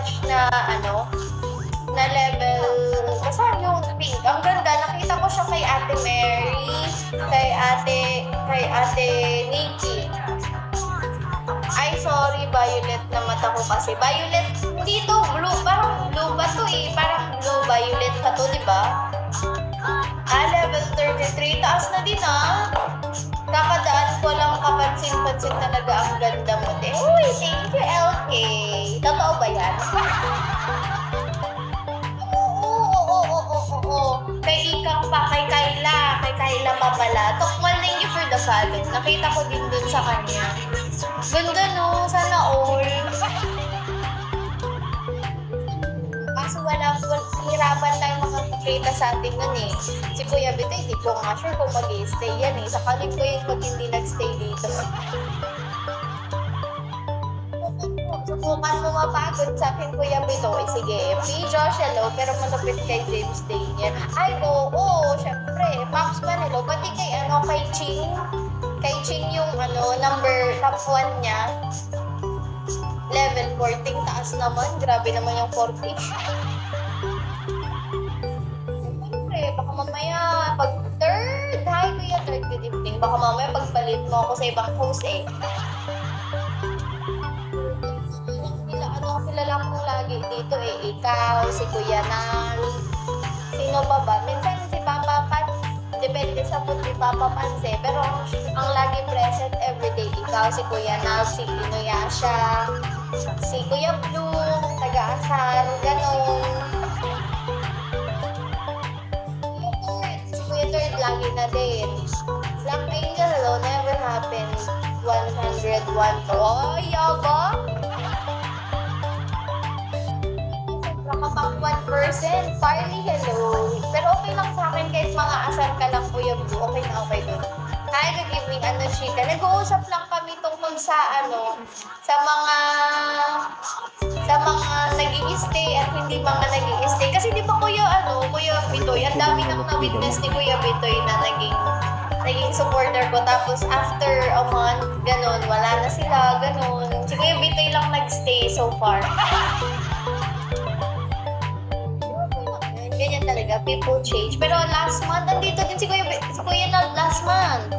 watch na na level, basta yung pink. Ang ganda, nakita ko siya kay Ate Mary, kay Ate Nikki. Ay, sorry, violet na mata ko kasi. Violet, hindi to, blue. Parang blue ba to eh? Parang blue, violet pa to, di ba? Level 33. Taas na din Kakadaan ko lang kapansin-pansin talaga ang ganda mo din. Uy, thank you, LK. Totoo ba yan? Oo. Kay Ikang pa, kay Kayla pa pala. Tokmal, thank you for the follow. Nakita ko din dun sa kanya. Ganda no, sana all. Kaso hirapan tayo makakita sa atin nun eh. Si Kuya Bito, hindi ko nga sure kung mag-i-stay yan eh. Sakalin ko yung pag hindi nag-stay dito. Subukan mo mapagod sa akin, Kuya Bito. Sige, P. Josh, hello, pero malapit kay James Daniel. Ay, oo, syempre. Max Manilo, pati kay Ching. Kay Ching yung top 1 niya. Level 14, taas naman. Grabe naman yung 40. Siyempre, baka mamaya pag third, hi Kuya Third, good evening. Baka mamaya pagpalit mo ako sa ibang host eh. Kilala ko lagi dito eh. Ikaw, si Kuya Nal. Sino pa ba? Minsan si Papa Pat. Depende sa mood ni Papa Panse. Pero ang lagi present everyday, ikaw, si Kuya Nal, si Inuyasha, si Kuya Blue, taga-asar, ganun. Si Kuya Third, lagi na din. Black Angel, hello, never happened. 101 to. Oh, yaba! Kapag 1%, Farley, hello. Pero okay lang sa akin kahit mga asar ka lang, Kuya Blue. Okay na okay dun. Hi, good evening, Chika. Nag-uusap lang kami tungkol sa sa mga nag-i-stay at hindi mga nag-i-stay. Kasi di ba Kuya Bitoy, ang dami nang na-witness ni Kuya Bitoy na naging supporter ko. Tapos after a month, ganun, wala na sila, ganun. Si Kuya Bitoy lang nag-stay so far. Ganyan talaga, people change. Pero last month, nandito din si Kuya Nald last month.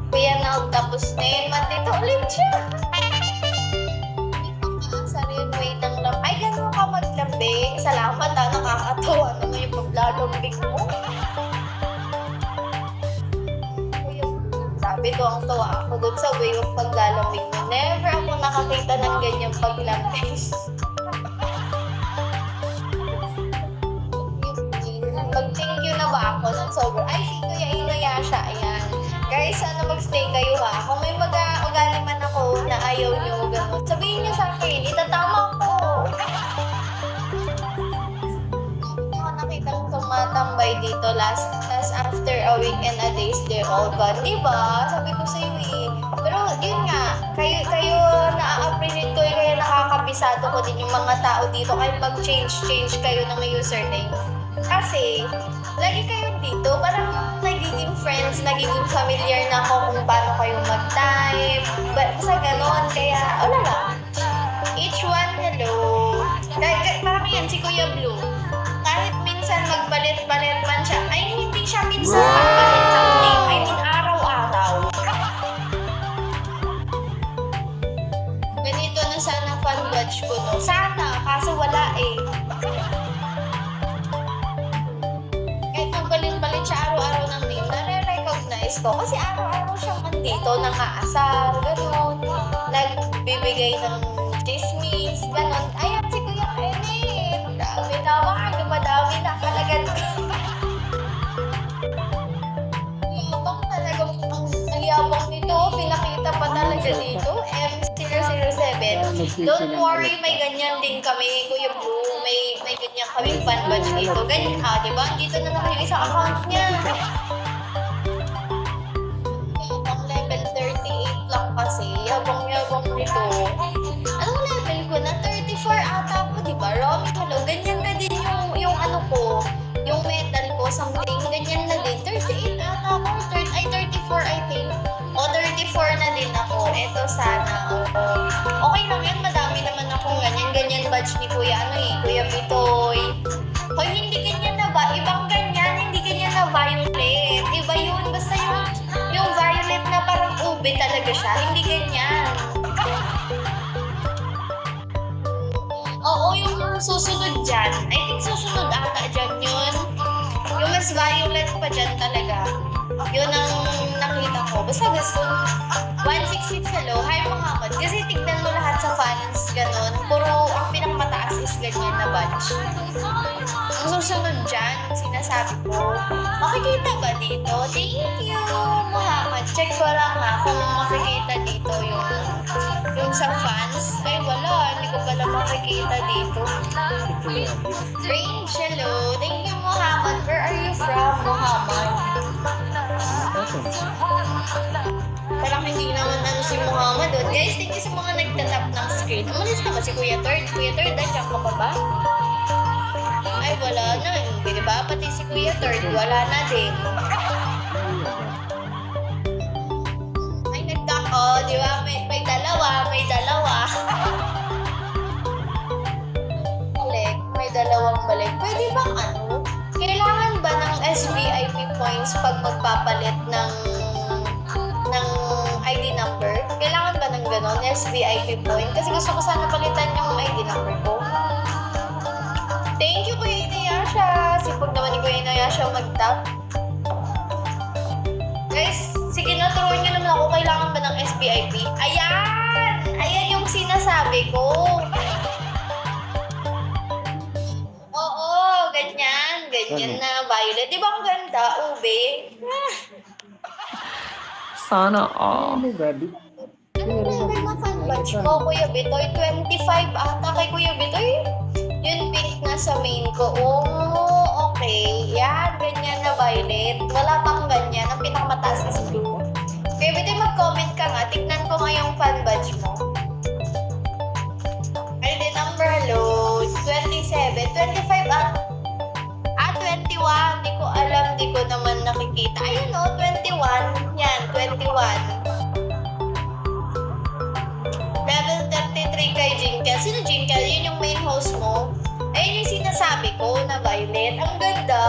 Kuya Nald, tapos ngayon month dito ulit siya. Sarili, wait lang. Ay, gano'n ka maglambing. Salamat nakakatawa naman yung paglalambing mo. Sabi ko, ang tawa ako dun sa way of paglalambing mo. Never ako nakakita ng ganyang paglambing. Mag-thank you na ba ako ng sober? Ay, si Kuya Inuyasha, ayan. Guys, sana mag-stay kayo Kung may ugali man ako na ayaw nyo, gano'n, sabihin nyo sa akin, itatama ko. Hindi ko nakita ng tumatambay dito last after a week and a days, they're all gone. Diba? Sabi ko sa'yo eh. Pero yun nga, kayo na-appreciate ko, kaya nakakabisado ko din yung mga tao dito, kahit mag-change kayo ng username. Kasi, lagi kayo dito, parang nagiging friends, nagiging familiar na ako kung paano kayo mag-type. Basta ganon, kaya, wala lang. Each one, hello. Parang yan, si Kuya Blue. Kahit minsan magbalit-balit man siya, ay hindi siya minsan magbalit ng name. I mean, araw-araw. Ganito na sana fan watch ko, no? Sana, kaso wala eh. Balit siya araw-araw ng name, nare-recognize ko. Kasi araw-araw siyang andito, nang-aasar, gano'n. Nagbibigay ng chismis, gano'n. Ayan si Kuya Kenneth. Dami naman, dumadami na kalagad. Yabang talaga, ang yabang nito, pinakita pa talaga dito. M007. Don't worry, may ganyan din kami, Kuya Blue. May ganyan kaming fan badge dito. Ganyan diba? Dito na naman yung isang account niya. Ang level 38 lang kasi. Yabang-yabang nito. Anong level ko na? 34 ata po, diba? Romy, hello. Ganyan na din yung yung medal ko, something. Ganyan na din. 38 ata ako. 34 I think. O, 34 na din ako. Eto sana. Okay lang yan. Madami naman akong ganyan. Ganyan ba batch ni Kuya Kuya Bitoy. Hoy, hindi ganyan na ba? Ibang ganyan, hindi ganyan na violet. Iba yun, basta yung violet na parang ube talaga siya, hindi ganyan. Oo, yung susunod dyan. I think susunod ata dyan yun. Yung mas violet pa dyan talaga. Yun ang nakita ko. Basta gusto, 166 hello. Hi Muhammad. Kasi tignan mo lahat sa fans, ganun. Puro ang pinakamataas is ganyan na batch. Ang susunod dyan, sinasabi ko, makikita ba dito? Thank you, Muhammad. Check ko lang ha kung makikita dito yung sa fans. Ay, wala. Hindi ko pala makikita dito. Range, hello. Thank you, Muhammad. Where are you from, Muhammad? Parang hindi naman si Muhammad doon. Guys, thank you sa mga nagtatap ng screen. Umalis na ba si Kuya Third? Kuya Third, nandiyan ka pa ba? Ay, wala na. Hindi ba? Pati si Kuya Third, wala na din. Ay, di ba? May dalawa. Balik. May dalawang balik. Pwede bang kailangan ba ng SVIP points pag magpapalit ng ID number? Kailangan ba ng ganon, SVIP point? Kasi gusto ko sana palitan yung ID number ko. Thank you, Kuya Inayasha. Sipag naman ni Kuya Inayasha mag-tap. Guys, sige na, turuan nyo naman ako. Kailangan ba ng SVIP? Ayan! Ayan yung sinasabi ko. Oo, ganyan. Ganyan na violet. Di ba ang ganda, ube? Sana all. Ano level na fan batch mo, Kuya Bitoy? 25 ata kay Kuya Bitoy. Yung pink na sa main ko. Oh, okay. Yan, ganyan na violet. Wala pang ganyan. Ang pinakamataas na sa pink. Kuya Bitoy, mag-comment ka nga. Tignan ko nga yung fan badge mo. ID number, hello. 27. 25 21. Di ko alam. Di ko naman nakikita. Ayun o, 21. Yan, 21. Level 33 kay Jinkel. Sino Jinkel? Yun yung main host mo. Ayun yung sinasabi ko na violet. Ang ganda.